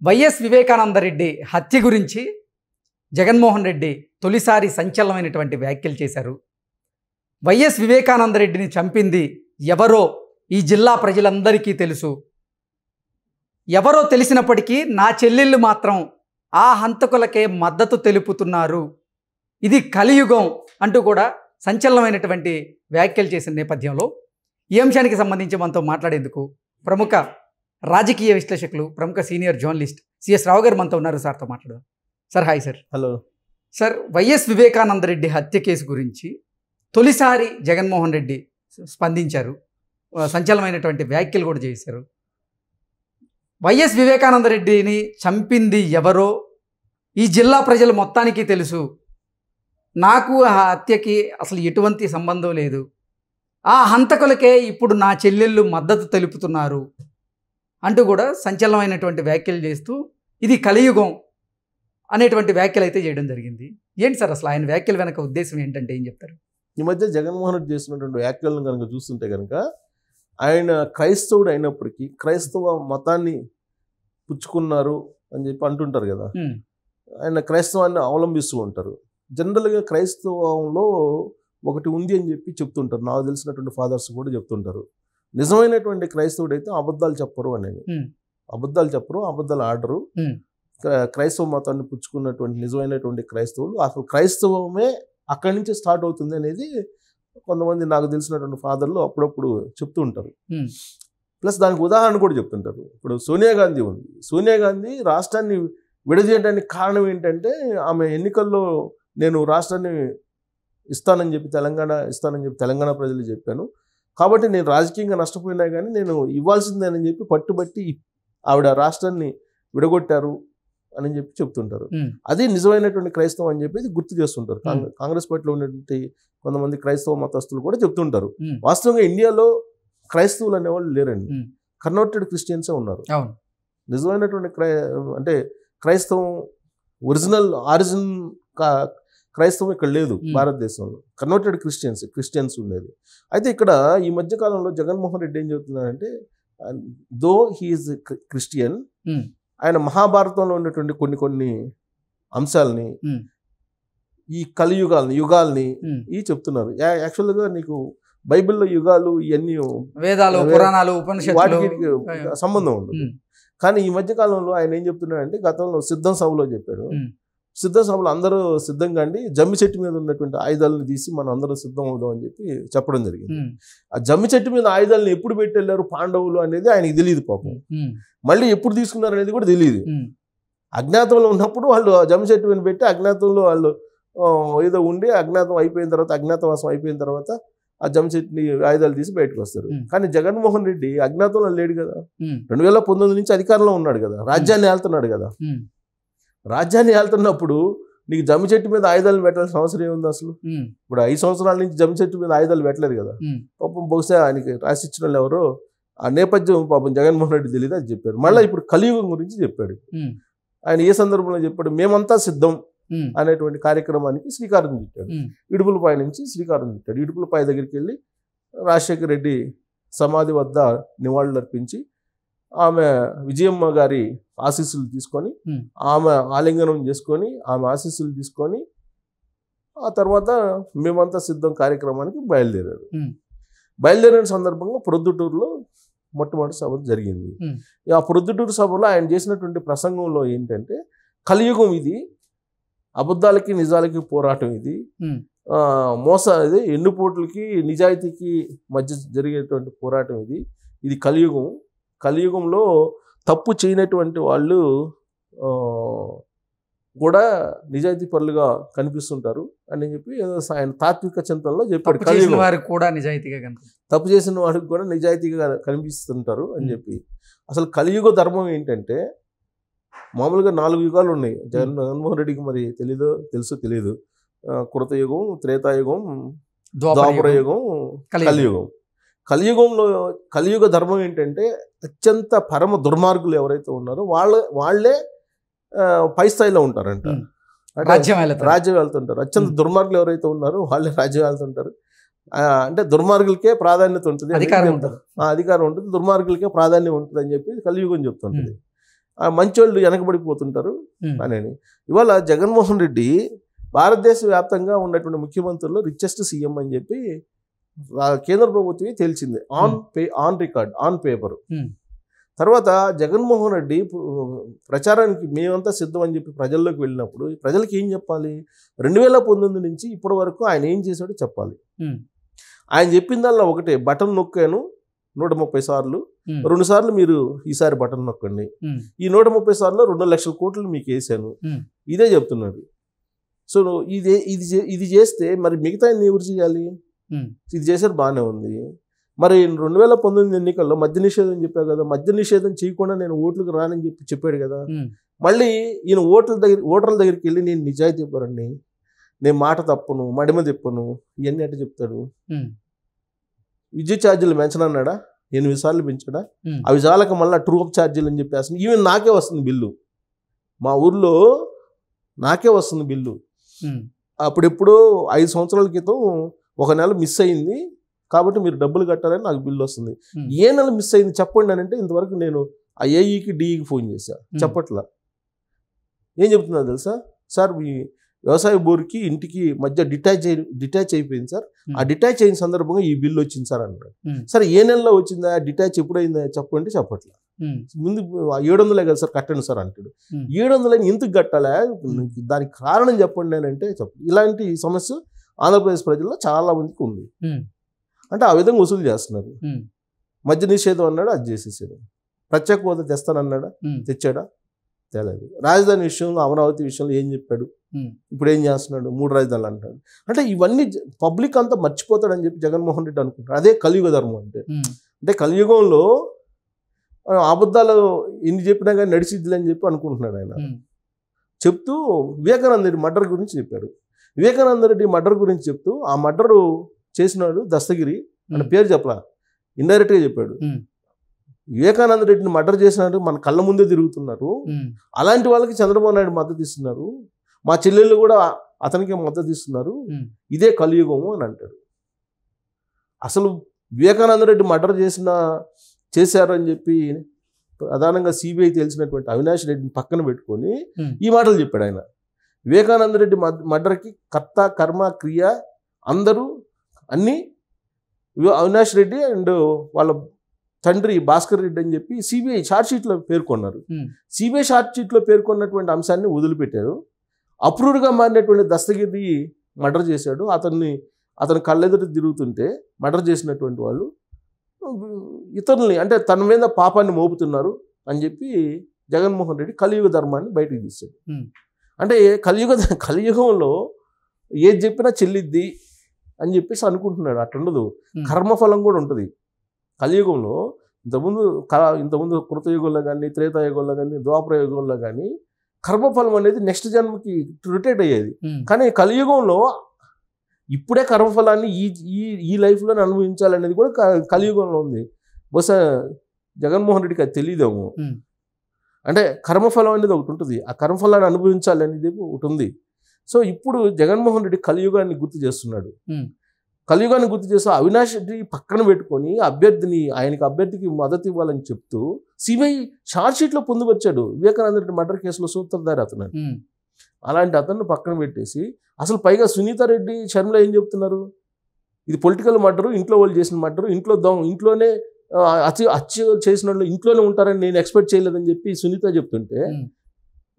YS Vivekananda Reddy హత్య గురించి జగన్మోహన్ రెడ్డి తొలిసారి సంచలనమైనటువంటి వ్యాఖ్యలు చేశారు. వైఎస్ వివేకానందరెడ్డిని చంపింది ఎవరో ఈ జిల్లా ప్రజలందరికీ తెలుసు. ఎవరో తెలిసినప్పటికీ నా చెల్లెళ్ళు మాత్రం ఆ హంతకులకే మద్దతు తెలుపుతున్నారు. ఇది కలియుగం అంటూ కూడా సంచలనమైనటువంటి వ్యాఖ్యలు చేసిన నేపథ్యంలో ఈ అంశానికి సంబంధించి మనతో మాట్లాడేందుకు ప్రముఖ రాజకీయ విశ్లేషకులు, ప్రముఖ సీనియర్ జర్నలిస్ట్ సిఎస్ రావు గారు మనతో ఉన్నారు. సార్తో మాట్లాడదాం. Sir hi sir. Hello sir, YS Vivekananda Reddy హత్య కేసు గురించి తొలిసారి జగన్మోహన్ రెడ్డి స్పందించారు. సంచలనమైనటువంటి వ్యాఖ్యలు కూడా చేశారు. వైఎస్ వివేకానందరెడ్డిని చంపింది ఎవరో ఈ జిల్లా ప్రజలు మొత్తానికి తెలుసు. నాకు ఆ హత్యకి అసలు ఎటువంటి సంబంధం లేదు. ఆ హంతకులకే ఇప్పుడు నా చెల్లెళ్ళు మద్దతు తెలుపుతున్నారు అంటూ కూడా సంచలనమైనటువంటి వ్యాఖ్యలు చేస్తూ ఇది కలియుగం అనేటువంటి వ్యాఖ్యలు అయితే చేయడం జరిగింది. ఏంటి సార్ అసలు ఆయన వ్యాఖ్యల వెనక ఉద్దేశం ఏంటంటే ఏం చెప్తారు? ఈ మధ్య జగన్మోహన్ రెడ్డి చేసినటువంటి వ్యాఖ్యలను కనుక చూస్తుంటే కనుక ఆయన క్రైస్తవుడు అయినప్పటికీ క్రైస్తవ మతాన్ని పుచ్చుకున్నారు అని చెప్పి అంటుంటారు కదా. ఆయన క్రైస్తవాన్ని అవలంబిస్తూ ఉంటారు. జనరల్గా క్రైస్తవంలో ఒకటి ఉంది అని చెప్పి చెప్తుంటారు. నాకు తెలిసినటువంటి ఫాదర్స్ కూడా చెప్తుంటారు. నిజమైనటువంటి క్రైస్తవుడు అయితే అబద్ధాలు చెప్పరు అనేది. అబద్ధాలు చెప్పరు, అబద్ధాలు ఆడరు. క్రైస్తవ మతాన్ని పుచ్చుకున్నటువంటి నిజమైనటువంటి క్రైస్తవులు అసలు క్రైస్తవమే అక్కడి నుంచి స్టార్ట్ అవుతుంది అనేది కొంతమంది నాకు తెలిసినటువంటి ఫాదర్లు అప్పుడప్పుడు చెప్తూ ఉంటారు. ప్లస్ దానికి ఉదాహరణ కూడా చెప్తుంటారు. ఇప్పుడు సోనియా గాంధీ ఉంది. సోనియా గాంధీ రాష్ట్రాన్ని విడదీయడానికి కారణం ఏంటంటే ఆమె ఎన్నికల్లో నేను రాష్ట్రాన్ని ఇస్తానని చెప్పి తెలంగాణ ప్రజలు చెప్పాను, కాబట్టి నేను రాజకీయంగా నష్టపోయినా కానీ నేను ఇవ్వాల్సిందేనని చెప్పి పట్టుబట్టి ఆవిడ రాష్ట్రాన్ని విడగొట్టారు అని చెప్పి చెప్తుంటారు. అది నిజమైనటువంటి క్రైస్తవం అని చెప్పి గుర్తు చేస్తుంటారు. కాంగ్రెస్ పార్టీలో ఉన్నటువంటి కొంతమంది క్రైస్తవ మతస్థులు కూడా చెప్తుంటారు. వాస్తవంగా ఇండియాలో క్రైస్తవులు అనేవాళ్ళు లేరండి. కన్వర్టెడ్ క్రిస్టియన్సే ఉన్నారు. నిజమైనటువంటి అంటే క్రైస్తవం ఆరిజిన్ క్రైస్తవం ఇక్కడ లేదు భారతదేశంలో. కన్వర్టెడ్ క్రిస్టియన్స్ ఉండేది. అయితే ఇక్కడ ఈ మధ్యకాలంలో జగన్మోహన్ రెడ్డి ఏం చెబుతున్నారంటే దో హీఈస్ క్రిస్టియన్, ఆయన మహాభారతంలో ఉన్నటువంటి కొన్ని అంశాలని ఈ యుగాల్ని ఈ చెప్తున్నారు. యాక్చువల్గా నీకు బైబిల్లో యుగాలు ఇవన్నీ వేదాలు, పురాణాలు, ఉపనిషత్తులు వాటికి సంబంధం ఉండదు. కానీ ఈ మధ్య కాలంలో ఆయన ఏం చెప్తున్నాడంటే గతంలో సిద్ధం సభలో చెప్పాడు. సిద్ధం సభలో అందరూ సిద్ధంగా అండి జమ్మి చెట్టు మీద ఉన్నటువంటి ఆయుధాలను తీసి మనం అందరూ సిద్ధం అవుదాం అని చెప్పి చెప్పడం జరిగింది. ఆ జమ్మి చెట్టు మీద ఆయుధాలను ఎప్పుడు పెట్టి వెళ్ళారు పాండవులు అనేది ఆయనకి తెలియదు పాపం. మళ్ళీ ఎప్పుడు తీసుకున్నారు అనేది కూడా తెలియదు. అజ్ఞాతంలో ఉన్నప్పుడు వాళ్ళు జమ్మి చెట్టు మీద పెట్టి అజ్ఞాతంలో వాళ్ళు ఏదో ఉండి అజ్ఞాతవాసం అయిపోయిన తర్వాత ఆ జమ్మి చెట్టుని ఆయుధాలు తీసి బయటకు వస్తారు. కానీ జగన్మోహన్ రెడ్డి అజ్ఞాతంలో లేడు కదా. 2019 నుంచి అధికారంలో ఉన్నాడు కదా, రాజ్యాన్ని ఏళ్తున్నాడు కదా. రాజ్యాన్ని ఏళ్తున్నప్పుడు నీకు జమ్మి చెట్టు మీద ఆయుధాలు పెట్టాల్సిన అవసరం ఏముంది అసలు? ఇప్పుడు 5 సంవత్సరాల నుంచి జమ్మి చెట్టు మీద ఆయుధాలు పెట్టలేదు కదా. పాపం బహుశా ఆయనకి రాసిచ్చిన వాళ్ళు ఎవరో ఆ నేపథ్యం పాపం జగన్మోహన్ రెడ్డి తెలియదు అది చెప్పారు. మళ్ళీ ఇప్పుడు కలియుగం గురించి చెప్పాడు. ఆయన ఏ సందర్భంలో చెప్పాడు? మేమంతా సిద్ధం అనేటువంటి కార్యక్రమానికి శ్రీకారం చుట్టాడు. ఇడుపులపాయ నుంచి శ్రీకారం చుట్టాడు. ఇడుపులపాయ దగ్గరికి వెళ్ళి రాజశేఖర రెడ్డి సమాధి వద్ద నివాళులు అర్పించి ఆమె విజయమ్మ గారి ఆశీస్సులు తీసుకొని ఆమె ఆలింగనం చేసుకొని ఆమె ఆశీస్సులు తీసుకొని ఆ తర్వాత మేమంతా సిద్ధం కార్యక్రమానికి బయలుదేరారు. బయలుదేరిన సందర్భంగా ప్రొద్దుటూరులో మొట్టమొదటి సభ జరిగింది. ఆ ప్రొద్దుటూరు సభలో ఆయన చేసినటువంటి ప్రసంగంలో ఏంటంటే కలియుగం ఇది, అబద్ధాలకి నిజాలకి పోరాటం ఇది, ఇది ఎన్నుపోట్లకి నిజాయితీకి మధ్య జరిగేటువంటి పోరాటం ఇది కలియుగం. కలియుగంలో తప్పు చేయనటువంటి వాళ్ళు కూడా నిజాయితీ పరులుగా కనిపిస్తుంటారు అని చెప్పి ఆయన తాత్విక చింతనలో చెప్పాడు. కలియుగం వారికి కూడా నిజాయితీగా తప్పు చేసిన వారికి కూడా నిజాయితీగా కనిపిస్తుంటారు అని చెప్పి. అసలు కలియుగ ధర్మం ఏంటంటే మామూలుగా 4 యుగాలు ఉన్నాయి. జగన్మోహన్ రెడ్డికి మరి తెలుసో తెలియదు. కృతయుగం, త్రేతాయుగం, ద్వాపరయుగం, కలియుగం. కలియుగ ధర్మం ఏంటంటే అత్యంత పరమ దుర్మార్గులు ఎవరైతే ఉన్నారో వాళ్ళే పై స్థాయిలో ఉంటారంట. రాజ్యం వెళ్తుంటారు. అత్యంత దుర్మార్గులు ఎవరైతే ఉన్నారో వాళ్ళే రాజ్యం వెళ్తుంటారు. అంటే దుర్మార్గులకే ప్రాధాన్యత ఉంటుంది, అధికారం ఉంటుంది, దుర్మార్గులకే ప్రాధాన్యం ఉంటుంది అని చెప్పి కలియుగం చెప్తుంటుంది. మంచోళ్ళు వెనకబడిపోతుంటారు అని. ఇవాళ జగన్మోహన్ రెడ్డి భారతదేశ వ్యాప్తంగా ఉన్నటువంటి ముఖ్యమంత్రుల్లో రిచెస్ట్ సీఎం అని చెప్పి కేంద్ర ప్రభుత్వమే తేల్చింది, ఆన్ రికార్డ్, ఆన్ పేపర్. తర్వాత జగన్మోహన్ రెడ్డి ప్రచారానికి మేమంతా సిద్ధం అని చెప్పి ప్రజల్లోకి వెళ్ళినప్పుడు ప్రజలకు ఏం చెప్పాలి? 2019 నుంచి ఇప్పటి వరకు ఆయన ఏం చేశాడో చెప్పాలి. ఆయన చెప్పిందల్లా ఒకటే, బటన్ నొక్కాను 130 సార్లు, 2 సార్లు మీరు ఈసారి బటన్ నొక్కండి, ఈ 130 సార్లు 2 లక్షల కోట్లు మీకు వేసాను, ఇదే చెప్తున్నాడు. సో ఇది చేస్తే మరి మిగతా ఎవరు చేయాలి? ఇది చేశారు, బాగానే ఉంది. మరి 2019 ఎన్నికల్లో మద్య నిషేధం చెప్పావు కదా, మద్య నిషేధం చేయకుండా నేను ఓట్లకు రానని చెప్పాడు కదా. మళ్ళీ ఈయన ఓటర్ల దగ్గరికి వెళ్ళి నేను నిజాయితీ పరండి, నేను మాట తప్పను, మడిమ తిప్పను, ఇవన్నీ అంటే చెప్తాడు. విద్యుత్ ఛార్జీలు పెంచనన్నాడా? 8 సార్లు పెంచాడా? అవి చాలక మళ్ళీ ట్రూ అప్ ఛార్జీలు అని చెప్పేసి ఈవెన్ నాకే వస్తుంది బిల్లు, మా ఊర్లో నాకే వస్తుంది బిల్లు. అప్పుడెప్పుడో 5 సంవత్సరాల క్రితం ఒక నెల మిస్ అయింది కాబట్టి మీరు డబ్బులు కట్టాలని నాకు బిల్లు వస్తుంది. ఏ నెల మిస్ అయింది చెప్పండి అని అంటే ఇంతవరకు నేను ఆ ఏఈకి డిఈకి ఫోన్ చేశా, చెప్పట్లా. ఏం చెప్తున్నా తెలుసా సార్, మీ వ్యవసాయ బోర్కి ఇంటికి మధ్య డిటాచ్ అయిపోయింది సార్, ఆ డిటాచ్ అయిన సందర్భంగా ఈ బిల్లు వచ్చింది సార్ అన్నాడు. సరే ఏ నెలలో వచ్చిందా, డిటాచ్ ఎప్పుడైందా చెప్పండి, చెప్పట్లా. ముందు 700 కదా సార్ కట్టండి సార్ అంటాడు. 700 ఎందుకు కట్టాలా, దానికి కారణం చెప్పండి అని అంటే చెప్పండి. ఇలాంటి సమస్య ఆంధ్రప్రదేశ్ ప్రజల్లో చాలా మందికి ఉంది. అంటే ఆ విధంగా వసూలు చేస్తున్నారు. మద్య నిషేధం అన్నాడు, అది చేసేసాడు. ప్రత్యేక హోదా తెస్తానన్నాడా, తెచ్చాడా? తేలేదు. రాజధాని విషయంలో, అమరావతి విషయంలో ఏం చెప్పాడు? ఇప్పుడు ఏం చేస్తున్నాడు? 3 రాజధానులు అంటాడు. అంటే ఇవన్నీ పబ్లిక్ అంతా మర్చిపోతాడని చెప్పి జగన్మోహన్ రెడ్డి అనుకుంటాడు. అదే కలియుగ ధర్మం అంటే కలియుగంలో అబద్ధాలు ఎన్ని చెప్పినా కానీ నడిచిద్దులు అని చెప్పి అనుకుంటున్నాడు ఆయన. చెప్తూ వివేకానంద రెడ్డి మర్డర్ గురించి చెప్పాడు. వివేకానంద రెడ్డి మర్డర్ గురించి చెప్తూ ఆ మర్డరు చేసినాడు దస్తగిరి అని పేరు చెప్పలా, ఇండైరెక్ట్గా చెప్పాడు. వివేకానంద రెడ్డిని మర్డర్ చేసినాడు, మన కళ్ళ ముందే తిరుగుతున్నారు. అలాంటి వాళ్ళకి చంద్రబాబు నాయుడు మద్దతు ఇస్తున్నారు, మా చెల్లెళ్ళు కూడా అతనికి మద్దతు ఇస్తున్నారు, ఇదే కలియుగము అని అంటాడు. అసలు వివేకానంద రెడ్డి మర్డర్ చేశారు అని చెప్పి ప్రధానంగా సిబిఐ తెలిసినటువంటి అవినాష్ రెడ్డిని పక్కన పెట్టుకొని ఈ మాటలు చెప్పాడు ఆయన. వివేకానంద రెడ్డి మర్డర్కి కర్త కర్మ క్రియ అందరూ అన్నీ అవినాష్ రెడ్డి అండ్ వాళ్ళ తండ్రి భాస్కర్ రెడ్డి అని చెప్పి సిబిఐ ఛార్జ్షీట్లో పేర్కొన్నారు. సిబిఐ ఛార్జ్షీట్లో పేర్కొన్నటువంటి అంశాన్ని వదిలిపెట్టారు. అప్రూవ్డ్గా మారినటువంటి దస్తగిరి మర్డర్ చేశాడు, అతని కళ్ళెదుట తిరుగుతుంటే మర్డర్ చేసినటువంటి వాళ్ళు ఇతరుల్ని అంటే తన మీద పాపాన్ని మోపుతున్నారు అని చెప్పి జగన్మోహన్ రెడ్డి కలియుగ ధర్మాన్ని బయటకు తీశాడు. అంటే కలియుగంలో ఏది చెప్పినా చెల్లిద్ది అని అనుకుంటున్నాడు. అట్లుండదు, కర్మఫలం కూడా ఉంటుంది కలియుగంలో. ఇంతకుముందు కృతయుగంలో కానీ, త్రేతాయుగంలో కానీ, ద్వాపరయుగంలో కానీ కర్మఫలం అనేది నెక్స్ట్ జన్మకి రొటేట్ అయ్యేది. కానీ కలియుగంలో ఇప్పుడే కర్మఫలాన్ని ఈ లైఫ్లోనే అనుభవించాలనేది కూడా కలియుగంలో ఉంది. బహుశా జగన్మోహన్ రెడ్డికి అది తెలియదేమో. అంటే కర్మఫలం అనేది ఒకటి ఉంటుంది, ఆ కర్మఫలాన్ని అనుభవించాలి అనేది ఒకటి ఉంది. సో ఇప్పుడు జగన్మోహన్ రెడ్డి కలియుగాన్ని గుర్తు చేస్తున్నాడు. కలియుగాన్ని గుర్తు చేస్తూ అవినాష్ రెడ్డి పక్కన పెట్టుకొని ఆయనకి అభ్యర్థికి మద్దతు ఇవ్వాలని చెప్తూ సిబిఐ ఛార్జ్షీట్లో పొందుపరిచాడు. వివేకానంద రెడ్డి మర్డర్ కేసులో సూత్రధారి అతను. అలాంటి అతన్ని పక్కన పెట్టేసి అసలు పైగా సునీతారెడ్డి శర్మల ఏం చెప్తున్నారు, ఇది పొలిటికల్ మర్డరు, ఇంట్లో వాళ్ళు చేసిన మర్డరు, ఇంట్లోనే హత్య చేసిన వాళ్ళు ఇంట్లోనే ఉంటారని నేను ఎక్స్పెక్ట్ చేయలేదని చెప్పి సునీత చెప్తుంటే,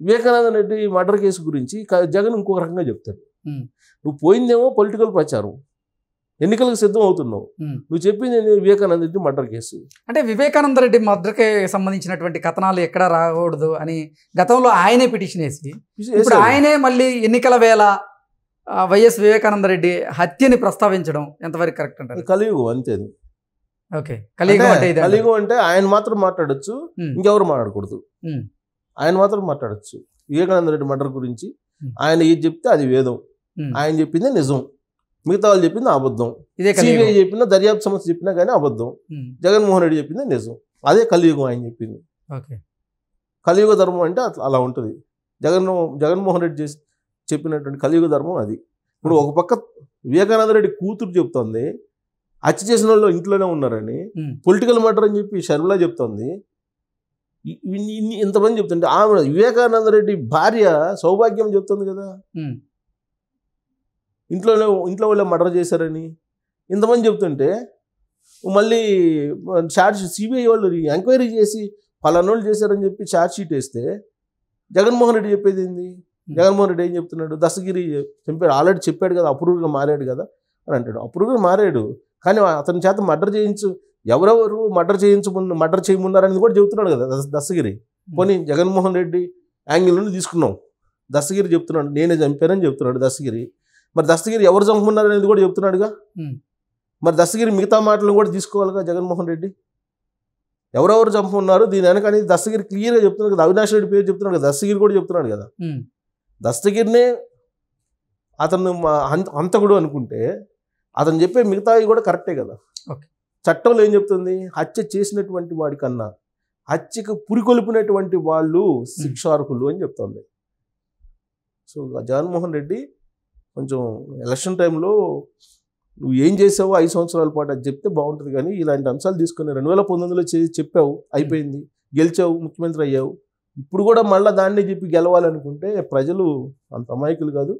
వివేకానంద రెడ్డి మర్డర్ కేసు గురించి జగన్ ఇంకొక రకంగా చెప్తాడు. నువ్వు పోయిందేమో పొలిటికల్ ప్రచారం, ఎన్నికలకు సిద్ధం అవుతున్నావు, నువ్వు చెప్పింది వివేకానంద రెడ్డి మర్డర్ కేసు. అంటే వివేకానంద రెడ్డి మర్డర్కి సంబంధించినటువంటి కథనాలు ఎక్కడ రాకూడదు అని గతంలో ఆయనే పిటిషన్ వేసి ఇప్పుడు ఆయనే మళ్ళీ ఎన్నికల వేళ వైఎస్ వివేకానంద రెడ్డి హత్యని ప్రస్తావించడం ఎంతవరకు కరెక్ట్ అంటారు? కలియుగం అంతే. ఓకే, కలియుగం అంటే ఆయన మాత్రం మాట్లాడచ్చు, ఇంకెవరు మాట్లాడకూడదు. ఆయన మాత్రం మాట్లాడచ్చు. వివేకానంద రెడ్డి మర్డర్ గురించి ఆయన ఏది చెప్తే అది వేదం, ఆయన చెప్పిందే నిజం, మిగతా వాళ్ళు చెప్పింది అబద్ధం. సిబిఐ చెప్పినా, దర్యాప్తు సంస్థ చెప్పినా కానీ అబద్ధం. జగన్మోహన్ రెడ్డి చెప్పిందే నిజం. అదే కలియుగం ఆయన చెప్పింది. కలియుగ ధర్మం అంటే అలా ఉంటుంది. జగన్మోహన్ రెడ్డి చెప్పినటువంటి కలియుగ ధర్మం అది. ఇప్పుడు ఒక పక్క వివేకానంద రెడ్డి కూతురు చెప్తోంది హత్య చేసిన వాళ్ళు ఇంట్లోనే ఉన్నారని, పొలిటికల్ మర్డర్ అని చెప్పి షర్మిలా చెప్తోంది. ఇంతమంది చెప్తుంటే ఆమె వివేకానంద రెడ్డి భార్య సౌభాగ్యం చెప్తుంది కదా, ఇంట్లో వాళ్ళే మర్డర్ చేశారని ఇంతమంది చెప్తుంటే మళ్ళీ సిబిఐ వాళ్ళు ఎంక్వైరీ చేసి పలానోళ్ళు చేశారని చెప్పి ఛార్జ్ షీట్ వేస్తే జగన్మోహన్ రెడ్డి చెప్పేది ఏంది? జగన్మోహన్ రెడ్డి ఏం చెప్తున్నాడు? దస్తగిరి చంపాడు, ఆల్రెడీ చెప్పాడు కదా, అప్రూవ్గా మారాడు కదా అని అంటాడు. అప్రూవ్గా మారాడు, కానీ అతని చేత మర్డర్ ఎవరెవరు మర్డర్ చేయమన్నారని కూడా చెబుతున్నాడు కదా దస్తగిరి. పోనీ జగన్మోహన్ రెడ్డి యాంగిల్ నుండి తీసుకున్నాం, దస్తగిరి చెప్తున్నాడు నేనే చంపానని చెప్తున్నాడు దస్తగిరి. మరి దస్తగిరి ఎవరు చంపుకున్నారు అనేది కూడా చెప్తున్నాడుగా. మరి దస్తగిరి మిగతా మాటలను కూడా తీసుకోవాలిగా జగన్మోహన్ రెడ్డి. ఎవరెవరు చంపుకున్నారు దీని వెనక అనేది దస్తగిరి క్లియర్గా చెప్తున్నాడు కదా. అవినాష్ రెడ్డి పేరు చెప్తున్నాడు కదా, దస్తగిరి కూడా చెప్తున్నాడు కదా. దస్తగిరినే అతను హంతకుడు అనుకుంటే అతను చెప్పే మిగతావి కూడా కరెక్టే కదా. చట్టంలో ఏం చెప్తుంది? హత్య చేసినటువంటి వాడి కన్నా హత్యకు పురికొల్పినటువంటి వాళ్ళు శిక్షార్హులు అని చెప్తుంది. సో జగన్మోహన్ రెడ్డి కొంచెం ఎలక్షన్ టైంలో నువ్వు ఏం చేసావో 5 సంవత్సరాల పాటు అది చెప్తే బాగుంటుంది, కానీ ఇలాంటి అంశాలు తీసుకుని 2019లో చెప్పావు, అయిపోయింది, గెలిచావు, ముఖ్యమంత్రి అయ్యావు. ఇప్పుడు కూడా మళ్ళీ దాన్ని చెప్పి గెలవాలనుకుంటే ప్రజలు అంత అమాయకులు కాదు.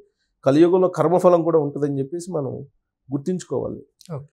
కలియుగంలో కర్మఫలం కూడా ఉంటుందని చెప్పేసి మనం గుర్తించుకోవాలి.